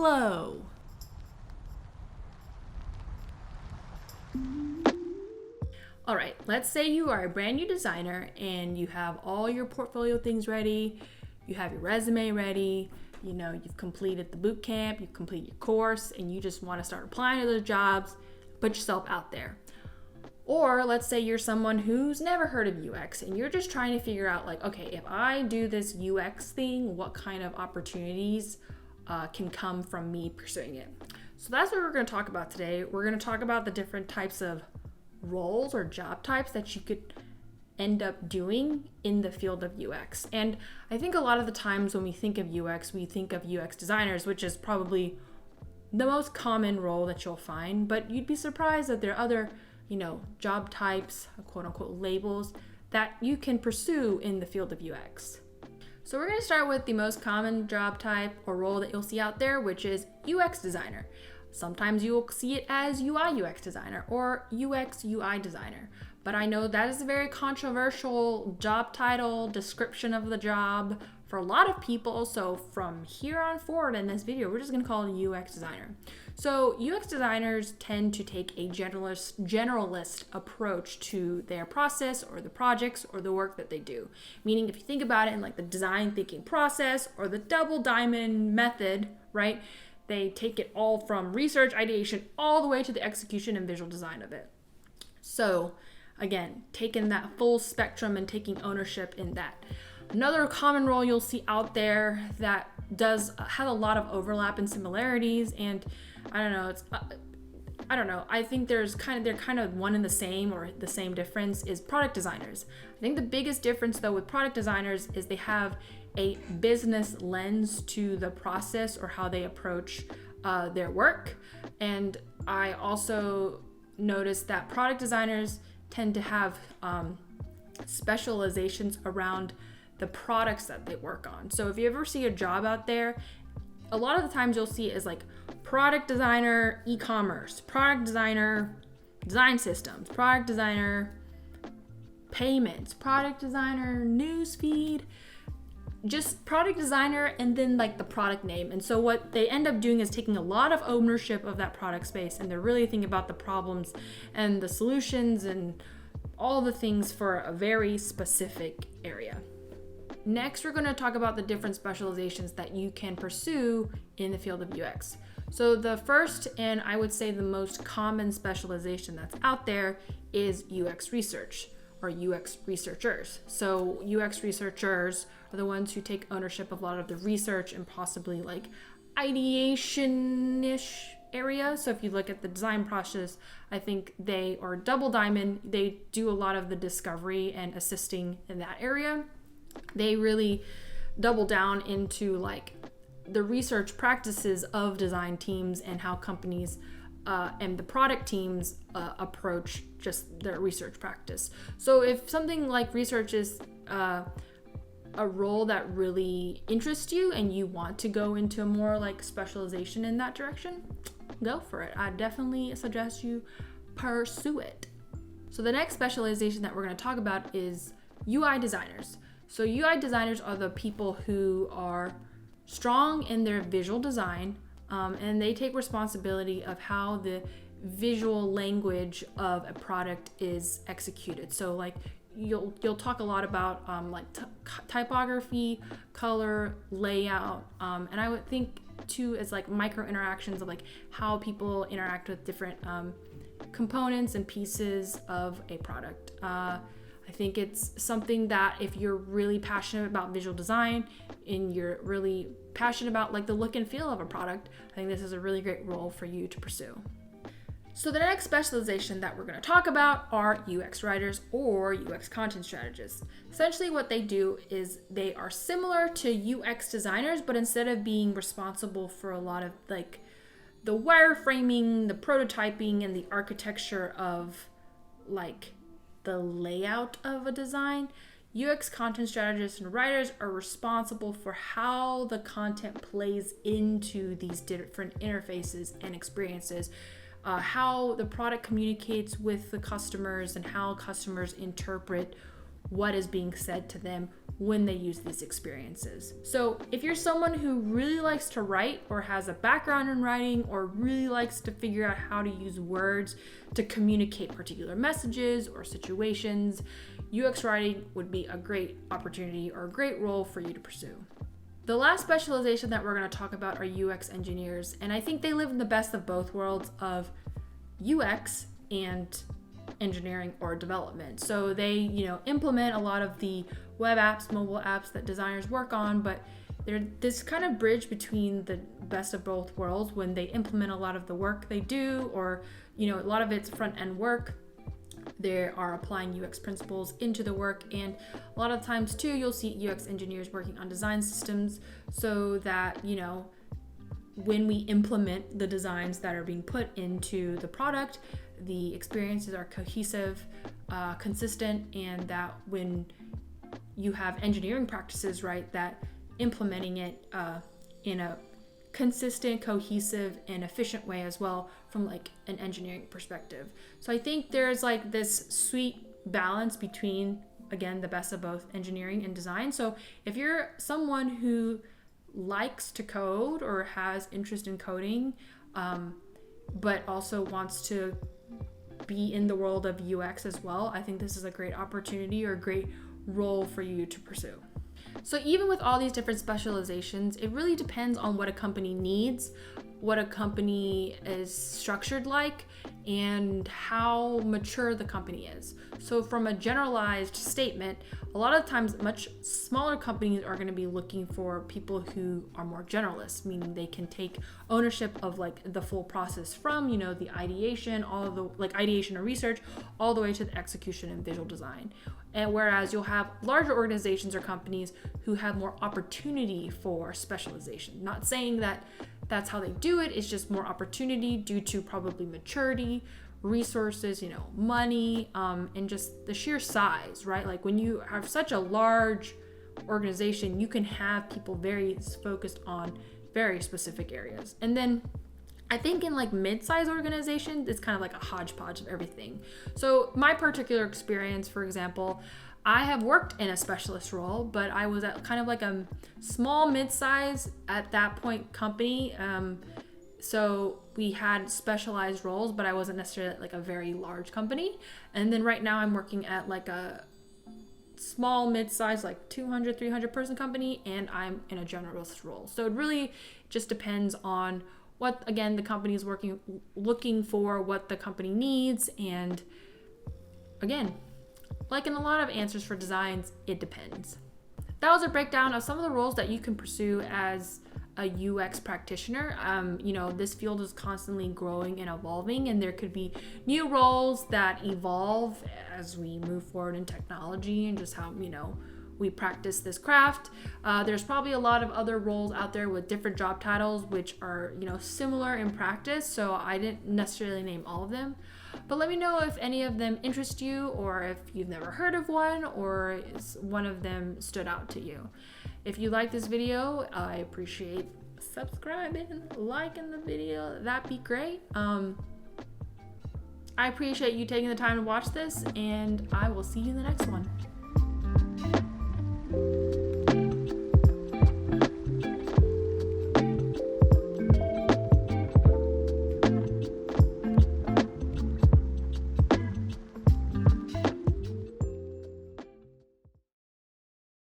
flow. All right, let's say you are a brand new designer and you have all your portfolio things ready, you have your resume ready, you've completed the boot camp, you've completed your course, and you just want to start applying to those jobs, put yourself out there. Or let's say you're someone who's never heard of UX and you're just trying to figure out okay, if I do this UX thing, what kind of opportunities can come from me pursuing it? So that's what we're going to talk about today. We're going to talk about the different types of roles or job types that you could end up doing in the field of UX. And I think a lot of the times when we think of UX, we think of UX designers, which is probably the most common role that you'll find, but you'd be surprised that there are other job types, quote unquote labels that you can pursue in the field of UX. So we're going to start with the most common job type or role that you'll see out there, which is UX designer. Sometimes you'll see it as UI UX designer or UX UI designer, but I know that is a very controversial job title, description of the job for a lot of people. So from here on forward in this video, we're just going to call it UX designer. So UX designers tend to take a generalist approach to their process or the projects or the work that they do. Meaning if you think about it in the design thinking process or the double diamond method, right? They take it all from research, ideation, all the way to the execution and visual design of it. So again, taking that full spectrum and taking ownership in that. Another common role you'll see out there that does have a lot of overlap and similarities, and I don't know. I think they're kind of one and the same or the same difference is product designers. I think the biggest difference though with product designers is they have a business lens to the process or how they approach their work. And I also noticed that product designers tend to have specializations around the products that they work on. So if you ever see a job out there, a lot of the times you'll see it as product designer e-commerce, product designer design systems, product designer payments, product designer newsfeed, just product designer and then the product name. And so what they end up doing is taking a lot of ownership of that product space, and they're really thinking about the problems and the solutions and all the things for a very specific area. Next, we're going to talk about the different specializations that you can pursue in the field of UX. So the first, and I would say the most common specialization that's out there, is UX research or UX researchers. So UX researchers are the ones who take ownership of a lot of the research and possibly ideation-ish area. So if you look at the design process, I think they are double diamond. They do a lot of the discovery and assisting in that area. They really double down into the research practices of design teams and how companies and the product teams approach just their research practice. So if something like research is a role that really interests you and you want to go into a more specialization in that direction, go for it. I definitely suggest you pursue it. So the next specialization that we're going to talk about is UI designers. So UI designers are the people who are strong in their visual design, and they take responsibility of how the visual language of a product is executed. So you'll talk a lot about typography, color, layout, and I would think too as micro interactions of how people interact with different components and pieces of a product. I think it's something that if you're really passionate about visual design and you're really passionate about the look and feel of a product, I think this is a really great role for you to pursue. So the next specialization that we're going to talk about are UX writers or UX content strategists. Essentially what they do is they are similar to UX designers, but instead of being responsible for a lot of the wireframing, the prototyping, and the architecture of the layout of a design, UX content strategists and writers are responsible for how the content plays into these different interfaces and experiences, how the product communicates with the customers and how customers interpret what is being said to them when they use these experiences. So if you're someone who really likes to write or has a background in writing or really likes to figure out how to use words to communicate particular messages or situations, UX writing would be a great opportunity or a great role for you to pursue. The last specialization that we're going to talk about are UX engineers, and I think they live in the best of both worlds of UX and engineering or development. So they, implement a lot of the web apps, mobile apps that designers work on, but they're this kind of bridge between the best of both worlds when they implement a lot of the work they do, or, a lot of it's front end work. They are applying UX principles into the work, and a lot of times too, you'll see UX engineers working on design systems so that, when we implement the designs that are being put into the product, the experiences are cohesive, consistent, and that when you have engineering practices, right, that implementing it in a consistent, cohesive, and efficient way as well from like an engineering perspective. So I think there's like this sweet balance between, again, the best of both engineering and design. So if you're someone who likes to code or has interest in coding, but also wants to be in the world of UX as well, I think this is a great opportunity or a great role for you to pursue. So even with all these different specializations, it really depends on what a company needs, what a company is structured like, and how mature the company is. So from a generalized statement, a lot of times much smaller companies are going to be looking for people who are more generalists, meaning they can take ownership of like the full process from, the ideation, all of the like ideation or research, all the way to the execution and visual design. And whereas you'll have larger organizations or companies who have more opportunity for specialization. Not saying that that's how they do it, it's just more opportunity due to probably maturity, resources, money, and just the sheer size, right? Like when you have such a large organization, you can have people very focused on very specific areas. And then I think in like mid-sized organizations, it's kind of like a hodgepodge of everything. So my particular experience, for example, I have worked in a specialist role, but I was at kind of like a small mid-size at that point company. So we had specialized roles, but I wasn't necessarily at like a very large company. And then right now I'm working at like a small mid-size, like 200, 300 person company, and I'm in a generalist role. So it really just depends on what, again, the company is looking for, what the company needs. And again, like in a lot of answers for designs, it depends. That was a breakdown of some of the roles that you can pursue as a UX practitioner. This field is constantly growing and evolving, and there could be new roles that evolve as we move forward in technology and just how, we practice this craft. There's probably a lot of other roles out there with different job titles, which are, similar in practice. So I didn't necessarily name all of them, but let me know if any of them interest you, or if you've never heard of one, or one of them stood out to you. If you like this video, I appreciate subscribing, liking the video. That'd be great. I appreciate you taking the time to watch this, and I will see you in the next one.